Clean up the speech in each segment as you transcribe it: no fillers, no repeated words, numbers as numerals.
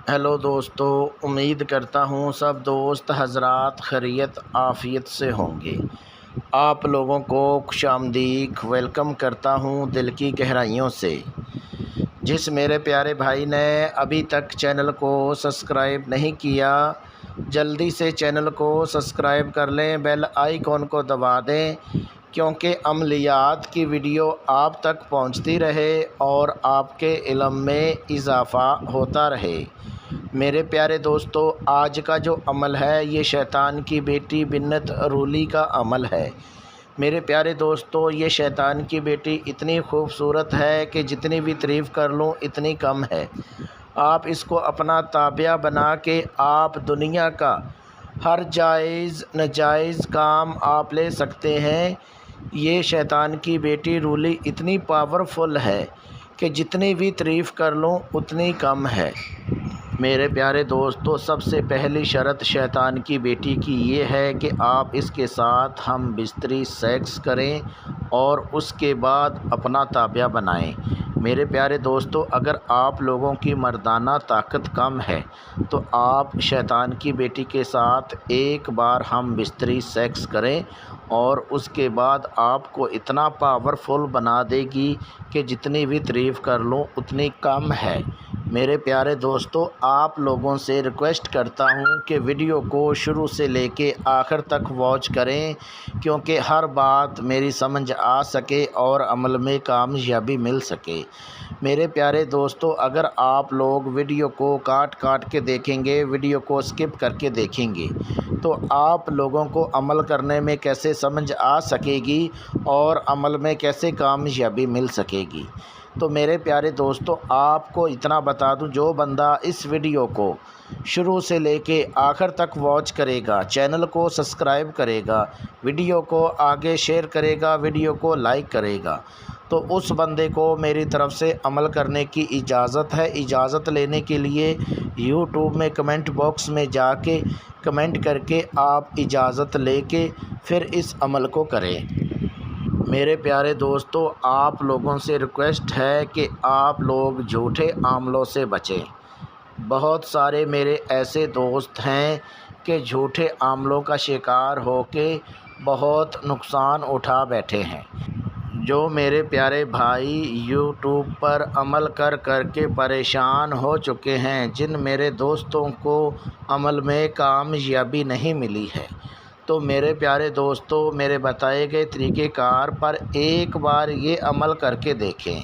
Hello दोस्तों, उम्मीद करता हूँ सब दोस्त हजरात खैरियत आफ़ियत से होंगे। आप लोगों को खुशामदीद वेलकम करता हूँ दिल की गहराइयों से। जिस मेरे प्यारे भाई ने अभी तक चैनल को सब्सक्राइब नहीं किया, जल्दी से चैनल को सब्सक्राइब कर लें, बेल आइकॉन को दबा दें, क्योंकि अमलियात की वीडियो आप तक पहुंचती रहे और आपके इल्म में इजाफ़ा होता रहे। मेरे प्यारे दोस्तों, आज का जो अमल है ये शैतान की बेटी बिन्नत रूली का अमल है। मेरे प्यारे दोस्तों, ये शैतान की बेटी इतनी खूबसूरत है कि जितनी भी तारीफ़ कर लूँ इतनी कम है। आप इसको अपना ताबिया बना के आप दुनिया का हर जायज़ नाजायज़ काम आप ले सकते हैं। ये शैतान की बेटी रूली इतनी पावरफुल है कि जितनी भी तारीफ़ कर लूँ उतनी कम है। मेरे प्यारे दोस्तों, सबसे पहली शर्त शैतान की बेटी की ये है कि आप इसके साथ हम बिस्तरी सेक्स करें और उसके बाद अपना ताबिया बनाएं। मेरे प्यारे दोस्तों, अगर आप लोगों की मर्दाना ताकत कम है तो आप शैतान की बेटी के साथ एक बार हम बिस्तरी सेक्स करें और उसके बाद आपको इतना पावरफुल बना देगी कि जितनी भी तारीफ़ कर लूँ उतनी कम है। मेरे प्यारे दोस्तों, आप लोगों से रिक्वेस्ट करता हूं कि वीडियो को शुरू से लेके आखिर तक वॉच करें, क्योंकि हर बात मेरी समझ आ सके और अमल में कामयाबी मिल सके। मेरे प्यारे दोस्तों, अगर आप लोग वीडियो को काट काट के देखेंगे, वीडियो को स्किप करके देखेंगे, तो आप लोगों को अमल करने में कैसे समझ आ सकेगी और अमल में कैसे कामयाबी मिल सकेगी। तो मेरे प्यारे दोस्तों, आपको इतना बता दूं, जो बंदा इस वीडियो को शुरू से लेके आखिर तक वॉच करेगा, चैनल को सब्सक्राइब करेगा, वीडियो को आगे शेयर करेगा, वीडियो को लाइक करेगा, तो उस बंदे को मेरी तरफ से अमल करने की इजाज़त है। इजाज़त लेने के लिए यूट्यूब में कमेंट बॉक्स में जाके कमेंट करके आप इजाज़त लेके फिर इस अमल को करें। मेरे प्यारे दोस्तों, आप लोगों से रिक्वेस्ट है कि आप लोग झूठे आमलों से बचें। बहुत सारे मेरे ऐसे दोस्त हैं कि झूठे आमलों का शिकार होके बहुत नुकसान उठा बैठे हैं। जो मेरे प्यारे भाई यूट्यूब पर अमल कर कर के परेशान हो चुके हैं, जिन मेरे दोस्तों को अमल में कामयाबी नहीं मिली है, तो मेरे प्यारे दोस्तों, मेरे बताए गए तरीक़ेकार पर एक बार ये अमल करके देखें।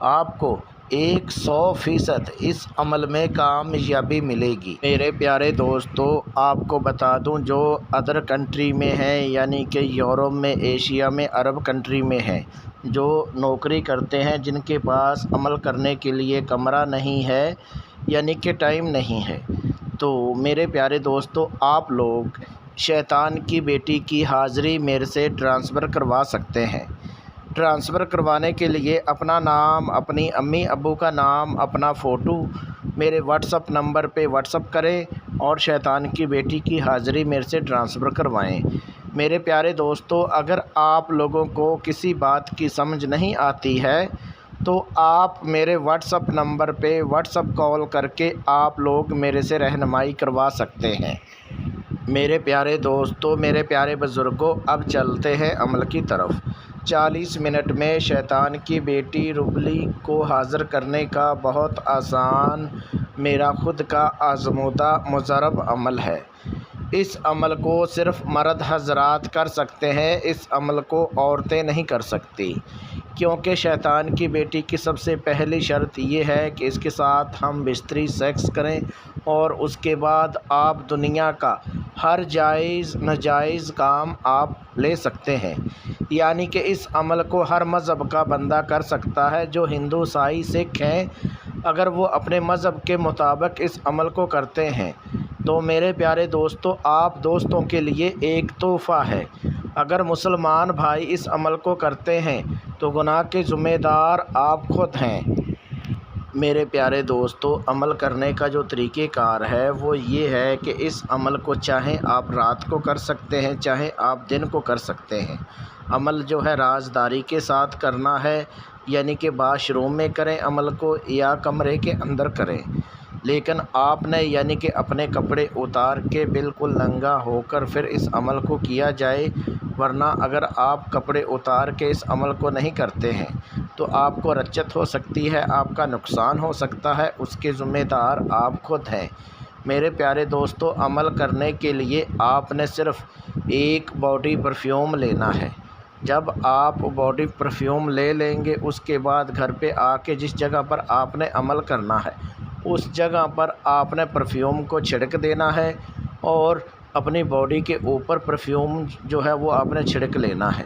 आपको 100% इस अमल में कामयाबी मिलेगी। मेरे प्यारे दोस्तों, आपको बता दूं, जो अदर कंट्री में है, यानी कि यूरोप में, एशिया में, अरब कंट्री में है, जो नौकरी करते हैं, जिनके पास अमल करने के लिए कमरा नहीं है, यानी कि टाइम नहीं है, तो मेरे प्यारे दोस्तों, आप लोग शैतान की बेटी की हाज़िरी मेरे से ट्रांसफ़र करवा सकते हैं। ट्रांसफ़र करवाने के लिए अपना नाम, अपनी अम्मी अब्बू का नाम, अपना फ़ोटो मेरे व्हाट्सअप नंबर पे व्हाट्सअप करें और शैतान की बेटी की हाज़िरी मेरे से ट्रांसफ़र करवाएं। मेरे प्यारे दोस्तों, अगर आप लोगों को किसी बात की समझ नहीं आती है तो आप मेरे व्हाट्सअप नंबर पे व्हाट्सअप कॉल करके आप लोग मेरे से रहनुमाई करवा सकते हैं। मेरे प्यारे दोस्तों, मेरे प्यारे बुज़ुर्गों, अब चलते हैं अमल की तरफ। 40 मिनट में शैतान की बेटी रूली को हाज़िर करने का बहुत आसान, मेरा खुद का आज़मूदा मुजरब अमल है। इस अमल को सिर्फ़ मर्द हज़रात कर सकते हैं, इस अमल को औरतें नहीं कर सकती, क्योंकि शैतान की बेटी की सबसे पहली शर्त ये है कि इसके साथ हम बिस्तरी सेक्स करें और उसके बाद आप दुनिया का हर जायज़ नाजायज़ काम आप ले सकते हैं। यानी कि इस अमल को हर मज़हब का बंदा कर सकता है। जो हिंदू, ईसाई, सिख हैं, अगर वो अपने मज़हब के मुताबिक इस अमल को करते हैं, तो मेरे प्यारे दोस्तों, आप दोस्तों के लिए एक तोहफ़ा है। अगर मुसलमान भाई इस अमल को करते हैं तो गुनाह के ज़िम्मेदार आप खुद हैं। मेरे प्यारे दोस्तों, अमल करने का जो तरीक़ेकार है वो ये है कि इस अमल को चाहे आप रात को कर सकते हैं, चाहे आप दिन को कर सकते हैं। अमल जो है राज़दारी के साथ करना है, यानी कि बाथरूम में करें अमल को या कमरे के अंदर करें। لیکن آپ نے یعنی کہ اپنے کپڑے اتار کے بالکل ننگا ہو کر پھر اس عمل کو کیا جائے، ورنہ اگر آپ کپڑے اتار کے اس عمل کو نہیں کرتے ہیں تو آپ کو رچت ہو سکتی ہے، آپ کا نقصان ہو سکتا ہے، اس کے ذمہ دار آپ خود ہیں۔ میرے پیارے دوستو، عمل کرنے کے لیے آپ نے صرف ایک باڈی پرفیوم لینا ہے۔ جب آپ باڈی پرفیوم لے لیں گے، اس کے بعد گھر پہ آ کے جس جگہ پر آپ نے عمل کرنا ہے اس جگہ پر آپ نے پرفیوم کو چھڑک دینا ہے اور اپنی باڈی کے اوپر پرفیوم جو ہے وہ آپ نے چھڑک لینا ہے،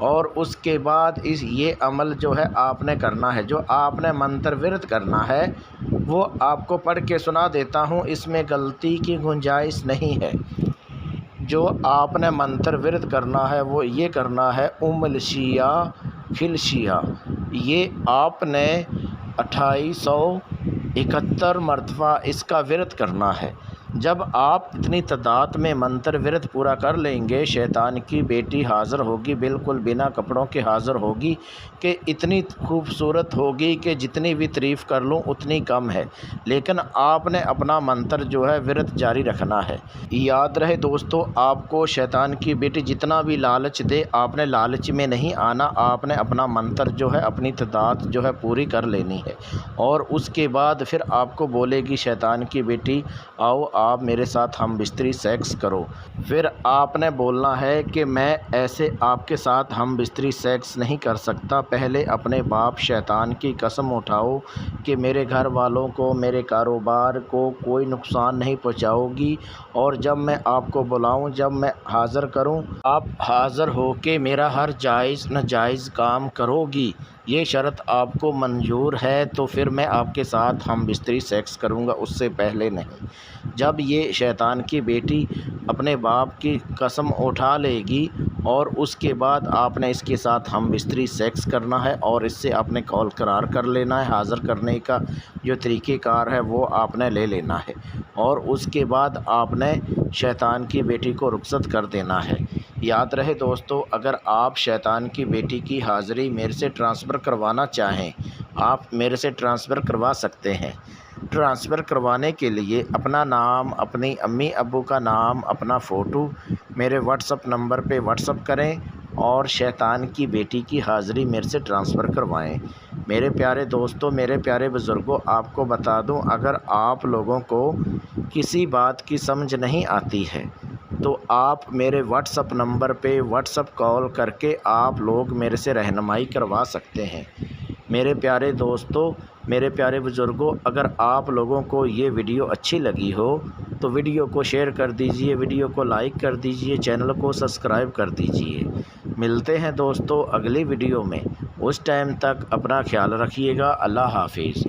اور اس کے بعد یہ عمل جو ہے آپ نے کرنا ہے۔ جو آپ نے منتر ورد کرنا ہے وہ آپ کو پڑھ کے سنا دیتا ہوں، اس میں غلطی کی گنجائش نہیں ہے۔ جو آپ نے منتر ورد کرنا ہے وہ یہ کرنا ہے، ام الشیا فلشیا۔ یہ آپ نے 2871 مرتبہ اس کا ورد کرنا ہے۔ جب آپ اتنی تعداد میں منتر ورد پورا کر لیں گے، شیطان کی بیٹی حاضر ہوگی، بالکل بنا کپڑوں کے حاضر ہوگی، کہ اتنی خوبصورت ہوگی کہ جتنی بھی تعریف کر لوں اتنی کم ہے، لیکن آپ نے اپنا منتر جو ہے ورد جاری رکھنا ہے۔ یاد رہے دوستو، آپ کو شیطان کی بیٹی جتنا بھی لالچ دے، آپ نے لالچ میں نہیں آنا، آپ نے اپنا منتر جو ہے اپنی تعداد جو ہے پوری کر لینی ہے، اور اس کے بعد پھر آپ کو بولے گی شیطان کی بیٹی آؤ آپ میرے ساتھ ہم بستری سیکس کرو۔ پھر آپ نے بولنا ہے کہ میں ایسے آپ کے ساتھ ہم بستری سیکس نہیں کر سکتا، پہلے اپنے باپ شیطان کی قسم اٹھاؤ کہ میرے گھر والوں کو، میرے کاروبار کو کوئی نقصان نہیں پہنچاؤ گی، اور جب میں آپ کو بلاؤں، جب میں حاضر کروں، آپ حاضر ہو کے میرا ہر جائز ناجائز کام کرو گی۔ یہ شرط آپ کو منظور ہے تو پھر میں آپ کے ساتھ ہم بستری سیکس کروں گا، اس سے پہلے نہیں۔ جب یہ شیطان کی بیٹی اپنے باپ کی قسم اٹھا لے گی اور اس کے بعد آپ نے اس کے ساتھ ہم بستری سیکس کرنا ہے، اور اس سے آپ نے قول قرار کر لینا ہے، حاضر کرنے کا جو طریقہ کار ہے وہ آپ نے لے لینا ہے، اور اس کے بعد آپ نے شیطان کی بیٹی کو رخصت کر دینا ہے۔ یاد رہے دوستو، اگر آپ شیطان کی بیٹی کی حاضری میرے سے ٹرانسفر کروانا چاہیں، آپ میرے سے ٹرانسفر کروا سکتے ہیں۔ ٹرانسفر کروانے کے لیے اپنا نام، اپنی امی ابو کا نام، اپنا فوٹو میرے واٹس اپ نمبر پہ واٹس اپ کریں اور شیطان کی بیٹی کی حاضری میرے سے ٹرانسفر کروائیں۔ میرے پیارے دوستو، میرے پیارے بزرگوں، آپ کو بتا دوں، اگر آپ لوگوں کو کسی بات کی سمجھ نہیں آتی ہے تو آپ میرے واٹس اپ نمبر پہ واٹس اپ کال کر کے آپ لوگ میرے سے رہنمائی کروا سکتے ہیں۔ میرے پیارے دوستو، میرے پیارے بزرگوں، اگر آپ لوگوں کو یہ ویڈیو اچھی لگی ہو تو ویڈیو کو شیئر کر دیجئے، ویڈیو کو لائک کر دیجئے، چینل کو سبسکرائب کر دیجئے۔ ملتے ہیں دوستو اگلی ویڈیو میں، اس ٹائم تک اپنا خیال رکھیے گا۔ اللہ حافظ۔